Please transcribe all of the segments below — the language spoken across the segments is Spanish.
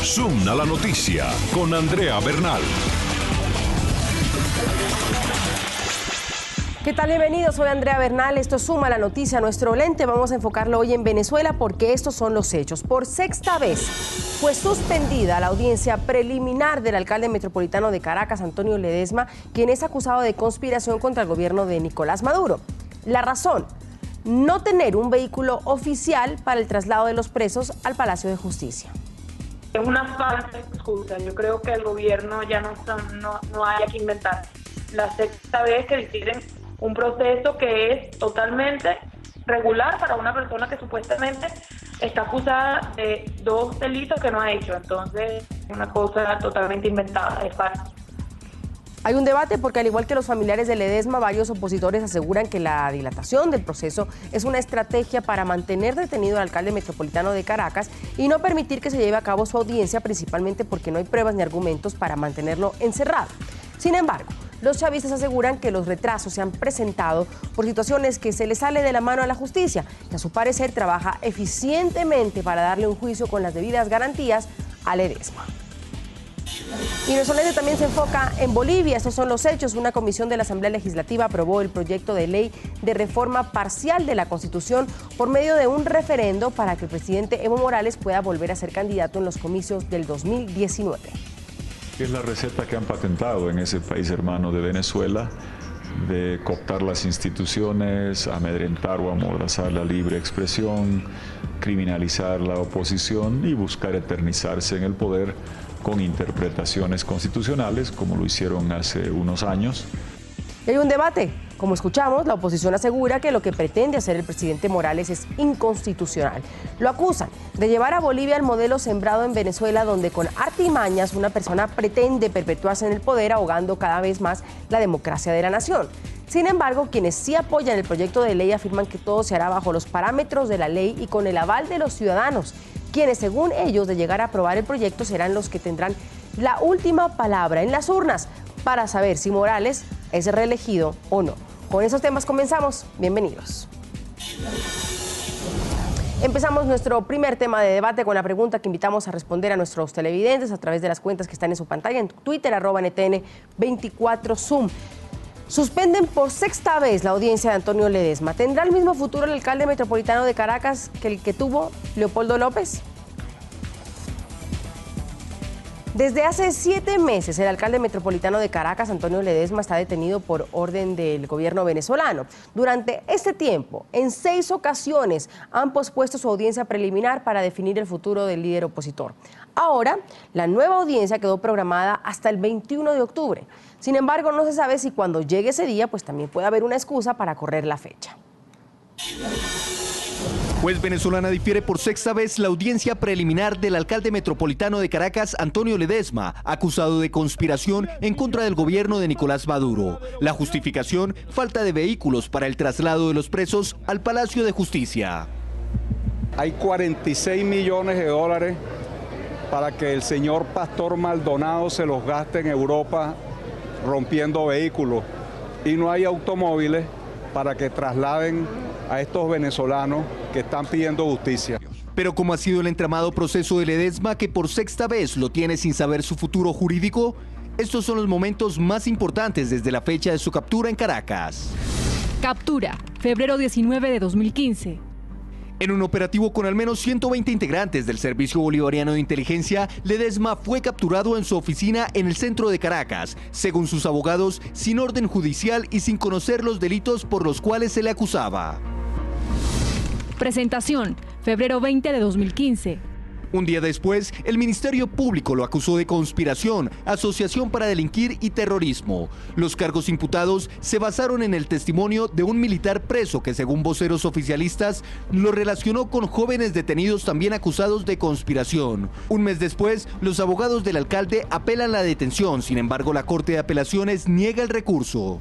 Zoom a la noticia con Andrea Bernal. ¿Qué tal? Bienvenidos, soy Andrea Bernal, esto es Suma la Noticia, nuestro lente. Vamos a enfocarlo hoy en Venezuela porque estos son los hechos. Por sexta vez fue suspendida la audiencia preliminar del alcalde metropolitano de Caracas, Antonio Ledesma, quien es acusado de conspiración contra el gobierno de Nicolás Maduro. La razón: no tener un vehículo oficial para el traslado de los presos al Palacio de Justicia. Es una falsa excusa. Yo creo que el gobierno ya no haya que inventar. La sexta vez que deciden un proceso que es totalmente regular para una persona que supuestamente está acusada de 2 delitos que no ha hecho. Entonces, es una cosa totalmente inventada, es falso. Hay un debate porque, al igual que los familiares de Ledesma, varios opositores aseguran que la dilatación del proceso es una estrategia para mantener detenido al alcalde metropolitano de Caracas y no permitir que se lleve a cabo su audiencia, principalmente porque no hay pruebas ni argumentos para mantenerlo encerrado. Sin embargo, los chavistas aseguran que los retrasos se han presentado por situaciones que se le sale de la mano a la justicia, que a su parecer trabaja eficientemente para darle un juicio con las debidas garantías a Ledesma. Y nuestro lente también se enfoca en Bolivia. Estos son los hechos. Una comisión de la Asamblea Legislativa aprobó el proyecto de ley de reforma parcial de la Constitución por medio de un referendo para que el presidente Evo Morales pueda volver a ser candidato en los comicios del 2019. Es la receta que han patentado en ese país hermano de Venezuela, de cooptar las instituciones, amedrentar o amordazar la libre expresión, criminalizar la oposición y buscar eternizarse en el poder con interpretaciones constitucionales, como lo hicieron hace unos años. Y hay un debate. Como escuchamos, la oposición asegura que lo que pretende hacer el presidente Morales es inconstitucional. Lo acusan de llevar a Bolivia al modelo sembrado en Venezuela, donde con artimañas una persona pretende perpetuarse en el poder, ahogando cada vez más la democracia de la nación. Sin embargo, quienes sí apoyan el proyecto de ley afirman que todo se hará bajo los parámetros de la ley y con el aval de los ciudadanos, quienes, según ellos, de llegar a aprobar el proyecto, serán los que tendrán la última palabra en las urnas para saber si Morales es reelegido o no. Con esos temas comenzamos. Bienvenidos. Empezamos nuestro primer tema de debate con la pregunta que invitamos a responder a nuestros televidentes a través de las cuentas que están en su pantalla, en Twitter, @NTN24Zoom. Suspenden por sexta vez la audiencia de Antonio Ledesma. ¿Tendrá el mismo futuro el alcalde metropolitano de Caracas que el que tuvo Leopoldo López? Desde hace 7 meses, el alcalde metropolitano de Caracas, Antonio Ledesma, está detenido por orden del gobierno venezolano. Durante este tiempo, en 6 ocasiones han pospuesto su audiencia preliminar para definir el futuro del líder opositor. Ahora, la nueva audiencia quedó programada hasta el 21 de octubre. Sin embargo, no se sabe si cuando llegue ese día, pues también puede haber una excusa para correr la fecha. Juez venezolana difiere por sexta vez la audiencia preliminar del alcalde metropolitano de Caracas, Antonio Ledesma, acusado de conspiración en contra del gobierno de Nicolás Maduro. La justificación: falta de vehículos para el traslado de los presos al Palacio de Justicia. Hay 46 millones de dólares para que el señor Pastor Maldonado se los gaste en Europa rompiendo vehículos, y no hay automóviles para que trasladen a estos venezolanos que están pidiendo justicia. Pero ¿cómo ha sido el entramado proceso de Ledesma, que por sexta vez lo tiene sin saber su futuro jurídico? Estos son los momentos más importantes desde la fecha de su captura en Caracas. Captura, febrero 19 de 2015. En un operativo con al menos 120 integrantes del Servicio Bolivariano de Inteligencia, Ledesma fue capturado en su oficina en el centro de Caracas, según sus abogados, sin orden judicial y sin conocer los delitos por los cuales se le acusaba. Presentación, febrero 20 de 2015. Un día después, el Ministerio Público lo acusó de conspiración, asociación para delinquir y terrorismo. Los cargos imputados se basaron en el testimonio de un militar preso que, según voceros oficialistas, lo relacionó con jóvenes detenidos también acusados de conspiración. Un mes después, los abogados del alcalde apelan la detención. Sin embargo, la Corte de Apelaciones niega el recurso.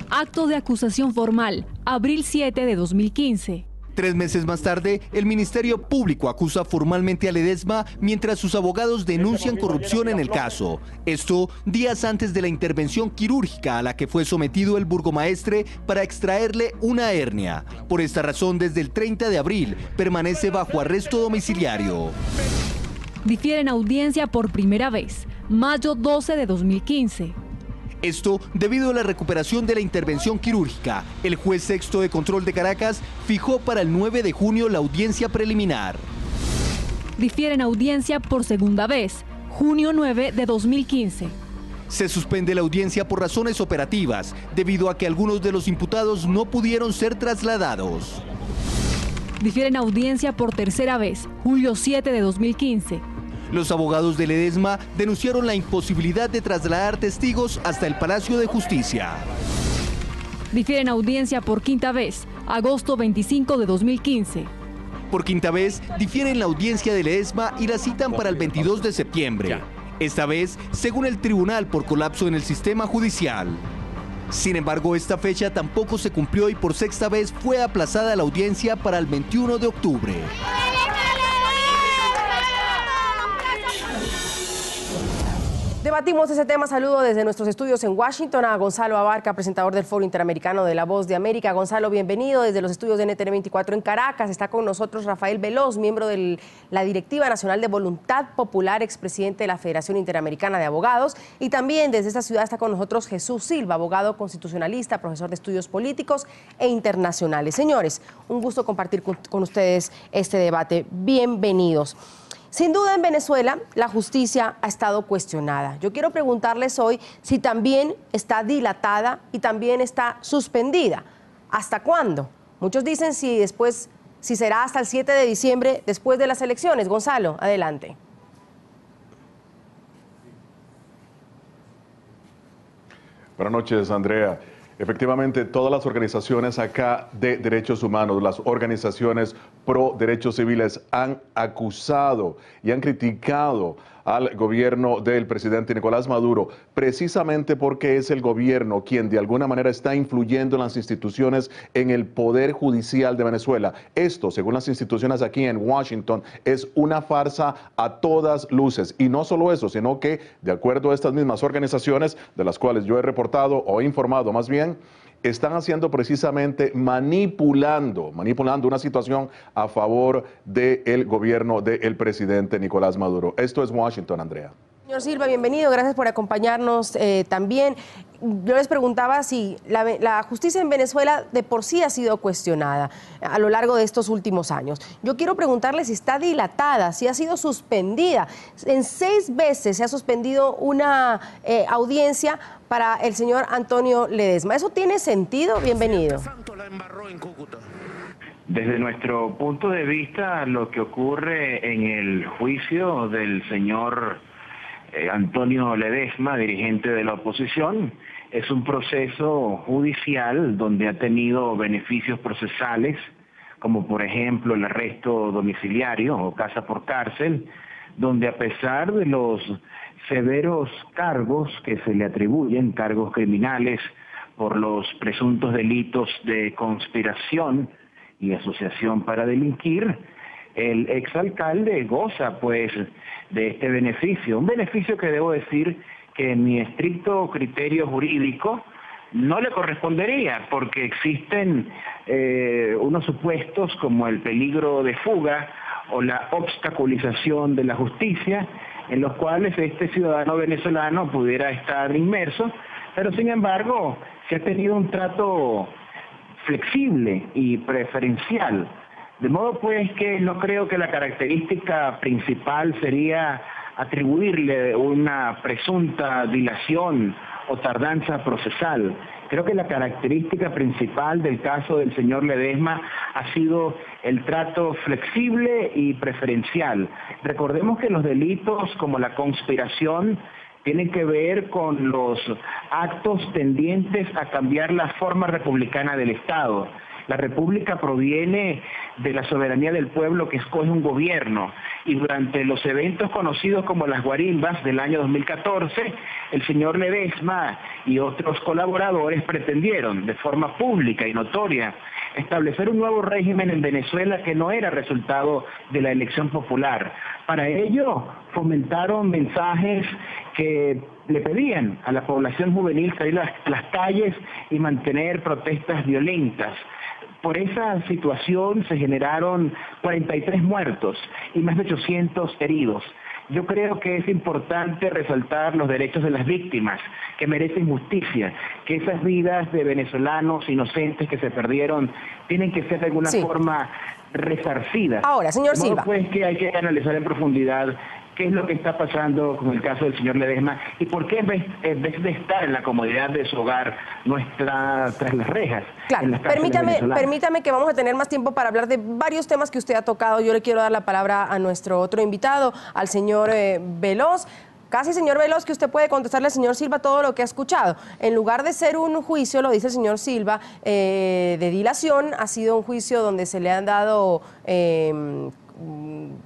Acto de acusación formal, abril 7 de 2015. 3 meses más tarde, el Ministerio Público acusa formalmente a Ledesma mientras sus abogados denuncian corrupción en el caso. Esto días antes de la intervención quirúrgica a la que fue sometido el burgomaestre para extraerle una hernia. Por esta razón, desde el 30 de abril permanece bajo arresto domiciliario. Difieren audiencia por primera vez, mayo 12 de 2015. Esto debido a la recuperación de la intervención quirúrgica. El juez sexto de control de Caracas fijó para el 9 de junio la audiencia preliminar. Difieren audiencia por segunda vez, junio 9 de 2015. Se suspende la audiencia por razones operativas, debido a que algunos de los imputados no pudieron ser trasladados. Difieren audiencia por tercera vez, julio 7 de 2015. Los abogados de Ledesma denunciaron la imposibilidad de trasladar testigos hasta el Palacio de Justicia. Difieren audiencia por quinta vez, agosto 25 de 2015. Por quinta vez, difieren la audiencia de Ledesma y la citan para el 22 de septiembre. Esta vez, según el tribunal, por colapso en el sistema judicial. Sin embargo, esta fecha tampoco se cumplió y por sexta vez fue aplazada la audiencia para el 21 de octubre. Debatimos ese tema. Saludo desde nuestros estudios en Washington a Gonzalo Abarca, presentador del Foro Interamericano de La Voz de América. Gonzalo, bienvenido desde los estudios de NTN 24 en Caracas. Está con nosotros Rafael Veloz, miembro de la Directiva Nacional de Voluntad Popular, expresidente de la Federación Interamericana de Abogados. Y también desde esta ciudad está con nosotros Jesús Silva, abogado constitucionalista, profesor de estudios políticos e internacionales. Señores, un gusto compartir con ustedes este debate. Bienvenidos. Sin duda, en Venezuela la justicia ha estado cuestionada. Yo quiero preguntarles hoy si también está dilatada y también está suspendida. ¿Hasta cuándo? Muchos dicen si será hasta el 7 de diciembre después de las elecciones. Gonzalo, adelante. Buenas noches, Andrea. Efectivamente, todas las organizaciones acá de derechos humanos, las organizaciones pro derechos civiles han acusado y han criticado al gobierno del presidente Nicolás Maduro, precisamente porque es el gobierno quien de alguna manera está influyendo en las instituciones, en el poder judicial de Venezuela. Esto, según las instituciones aquí en Washington, es una farsa a todas luces. Y no solo eso, sino que, de acuerdo a estas mismas organizaciones, de las cuales yo he reportado o informado más bien, están haciendo precisamente manipulando una situación a favor del gobierno del presidente Nicolás Maduro. Esto es Washington, Andrea. Señor Silva, bienvenido, gracias por acompañarnos también. Yo les preguntaba si la justicia en Venezuela de por sí ha sido cuestionada a lo largo de estos últimos años. Yo quiero preguntarle si está dilatada, si ha sido suspendida. En 6 veces se ha suspendido una audiencia para el señor Antonio Ledesma. ¿Eso tiene sentido? Bienvenido. Desde nuestro punto de vista, lo que ocurre en el juicio del señor Antonio Ledesma, dirigente de la oposición, es un proceso judicial donde ha tenido beneficios procesales, como por ejemplo el arresto domiciliario o casa por cárcel, donde a pesar de los severos cargos que se le atribuyen, cargos criminales por los presuntos delitos de conspiración y asociación para delinquir, el exalcalde goza pues de este beneficio, un beneficio que debo decir que en mi estricto criterio jurídico no le correspondería, porque existen unos supuestos como el peligro de fuga o la obstaculización de la justicia, en los cuales este ciudadano venezolano pudiera estar inmerso, pero sin embargo se ha tenido un trato flexible y preferencial. De modo pues que no creo que la característica principal sería atribuirle una presunta dilación o tardanza procesal. Creo que la característica principal del caso del señor Ledesma ha sido el trato flexible y preferencial. Recordemos que los delitos como la conspiración tienen que ver con los actos tendientes a cambiar la forma republicana del Estado. La república proviene de la soberanía del pueblo que escoge un gobierno, y durante los eventos conocidos como las guarimbas del año 2014, el señor Ledesma y otros colaboradores pretendieron de forma pública y notoria establecer un nuevo régimen en Venezuela que no era resultado de la elección popular. Para ello fomentaron mensajes que le pedían a la población juvenil salir a las calles y mantener protestas violentas. Por esa situación se generaron 43 muertos y más de 800 heridos. Yo creo que es importante resaltar los derechos de las víctimas, que merecen justicia, que esas vidas de venezolanos inocentes que se perdieron tienen que ser de alguna forma resarcidas. Ahora, señor Silva. Pues que hay que analizar en profundidad qué es lo que está pasando con el caso del señor Ledesma y por qué en vez de estar en la comodidad de su hogar no está tras las rejas. Claro, permítame que vamos a tener más tiempo para hablar de varios temas que usted ha tocado. Yo le quiero dar la palabra a nuestro otro invitado, al señor Veloz. Casi, señor Veloz, que usted puede contestarle al señor Silva todo lo que ha escuchado. En lugar de ser un juicio, lo dice el señor Silva, de dilación, ha sido un juicio donde se le han dado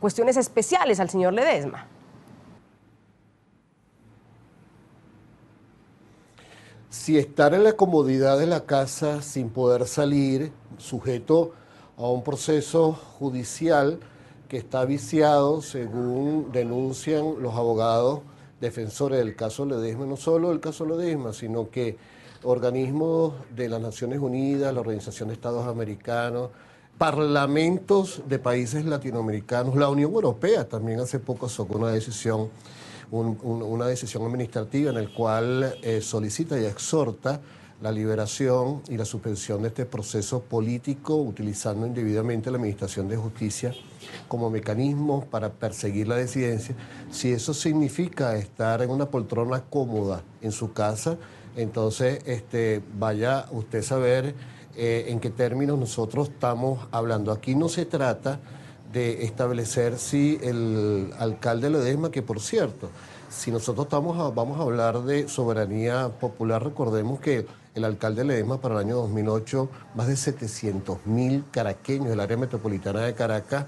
cuestiones especiales al señor Ledesma. Si estar en la comodidad de la casa sin poder salir, sujeto a un proceso judicial que está viciado, según denuncian los abogados defensores del caso Ledesma, no solo el caso Ledesma, sino que organismos de las Naciones Unidas, la Organización de Estados Americanos, parlamentos de países latinoamericanos, la Unión Europea también hace poco sacó una decisión administrativa en la cual solicita y exhorta la liberación y la suspensión de este proceso político, utilizando indebidamente la Administración de Justicia como mecanismo para perseguir la disidencia. Si eso significa estar en una poltrona cómoda en su casa, entonces vaya usted a saber en qué términos nosotros estamos hablando. Aquí no se trata de establecer si el alcalde Ledesma, que por cierto, si nosotros vamos a hablar de soberanía popular, recordemos que el alcalde Ledesma para el año 2008, más de 700.000 caraqueños del área metropolitana de Caracas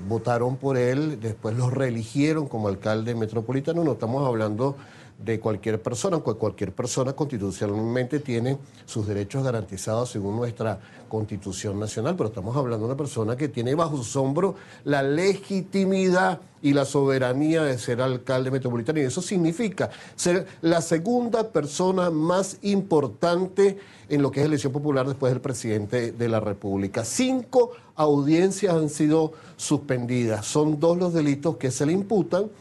votaron por él, después los reeligieron como alcalde metropolitano. No estamos hablando de cualquier persona, aunque cualquier persona constitucionalmente tiene sus derechos garantizados según nuestra Constitución Nacional, pero estamos hablando de una persona que tiene bajo su hombro la legitimidad y la soberanía de ser alcalde metropolitano, y eso significa ser la segunda persona más importante en lo que es elección popular después del presidente de la República. 5 audiencias han sido suspendidas, son 2 los delitos que se le imputan,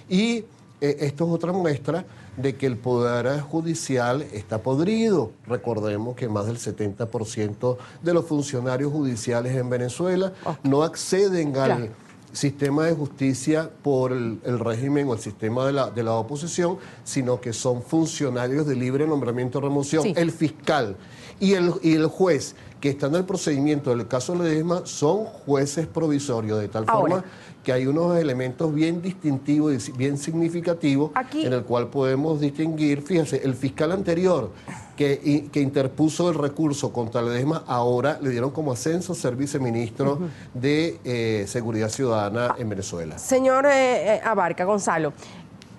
y esto es otra muestra de que el Poder Judicial está podrido. Recordemos que más del 70% de los funcionarios judiciales en Venezuela no acceden al sistema de justicia por el régimen o el sistema de la oposición, sino que son funcionarios de libre nombramiento o remoción. Sí. El fiscal y el juez que están en el procedimiento del caso Ledesma son jueces provisorios, de tal forma que hay unos elementos bien distintivos y bien significativos en el cual podemos distinguir. Fíjense, el fiscal anterior que interpuso el recurso contra Ledesma, ahora le dieron como ascenso a ser viceministro de Seguridad Ciudadana en Venezuela. Señor Abarca, Gonzalo,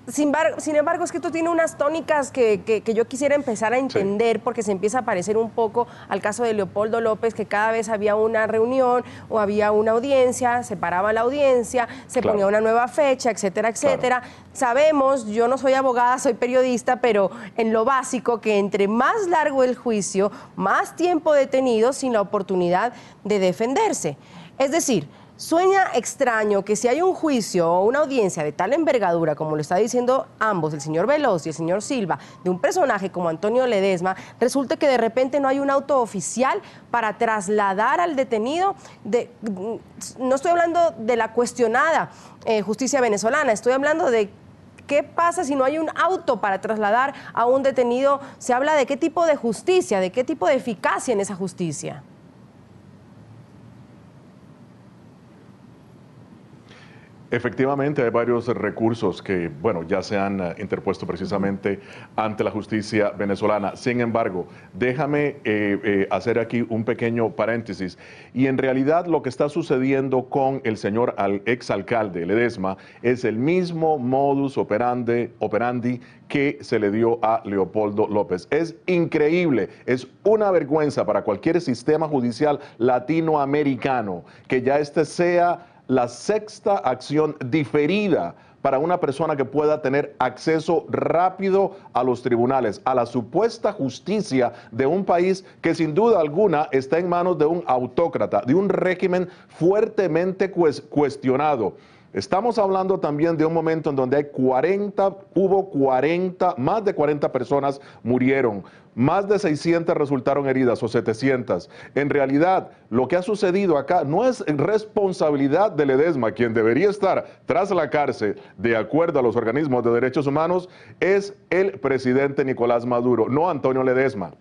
sin embargo, es que esto tiene unas tónicas que yo quisiera empezar a entender, porque se empieza a parecer un poco al caso de Leopoldo López, que cada vez había una reunión o había una audiencia, se paraba la audiencia, se ponía una nueva fecha, etcétera, etcétera. Sabemos, yo no soy abogada, soy periodista, pero en lo básico que entre más largo el juicio, más tiempo detenido sin la oportunidad de defenderse. Es decir, suena extraño que si hay un juicio o una audiencia de tal envergadura, como lo está diciendo ambos, el señor Veloz y el señor Silva, de un personaje como Antonio Ledesma, resulte que de repente no hay un auto oficial para trasladar al detenido. No estoy hablando de la cuestionada justicia venezolana, estoy hablando de qué pasa si no hay un auto para trasladar a un detenido. Se habla de qué tipo de justicia, de qué tipo de eficacia en esa justicia. Efectivamente, hay varios recursos que, bueno, ya se han interpuesto precisamente ante la justicia venezolana. Sin embargo, déjame hacer aquí un pequeño paréntesis. Y en realidad lo que está sucediendo con el señor exalcalde Ledesma es el mismo modus operandi que se le dio a Leopoldo López. Es increíble, es una vergüenza para cualquier sistema judicial latinoamericano que ya sea la 6ª acción diferida para una persona que pueda tener acceso rápido a los tribunales, a la supuesta justicia de un país que sin duda alguna está en manos de un autócrata, de un régimen fuertemente cuestionado. Estamos hablando también de un momento en donde más de 40 personas murieron, más de 600 resultaron heridas o 700. En realidad, lo que ha sucedido acá no es responsabilidad de Ledesma. Quien debería estar tras la cárcel, de acuerdo a los organismos de derechos humanos, es el presidente Nicolás Maduro, no Antonio Ledesma.